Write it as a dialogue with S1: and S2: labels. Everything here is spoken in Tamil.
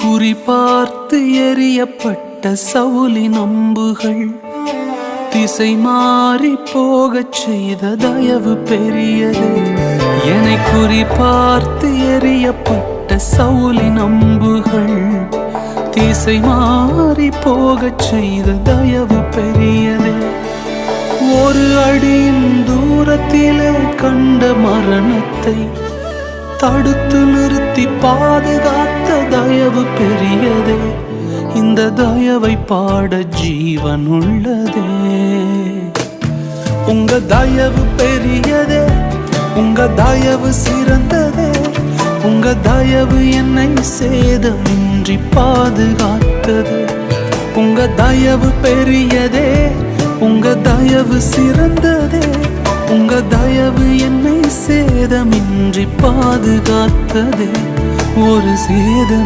S1: குறிபார்த்து எறியப்பட்ட சவுலின் அம்புகள் திசை மாறி போகச் செய்த தயவு பெரியது. என்னை குறிபார்த்து எறியப்பட்ட சவுலின் அம்புகள் திசை மாறி போகச் செய்த தயவு பெரியது. ஒரு அடியின் தூரத்திலே கண்ட மரணத்தை தடுத்து நிறுத்தி பாதுகாத்த தயவு பெரியதே. இந்த தயவை பாட ஜீவன் உள்ளதே. உங்க தயவு பெரியதே, உங்க தயவு சிறந்ததே. உங்க தயவு என்னை சேதமின்றி பாதுகாத்தது. உங்க தயவு பெரியதே, உங்க தயவு சிறந்ததே. உங்க தயவு என்னை சேதமின்றி பாதுகாத்ததே. ஒரு சேதம்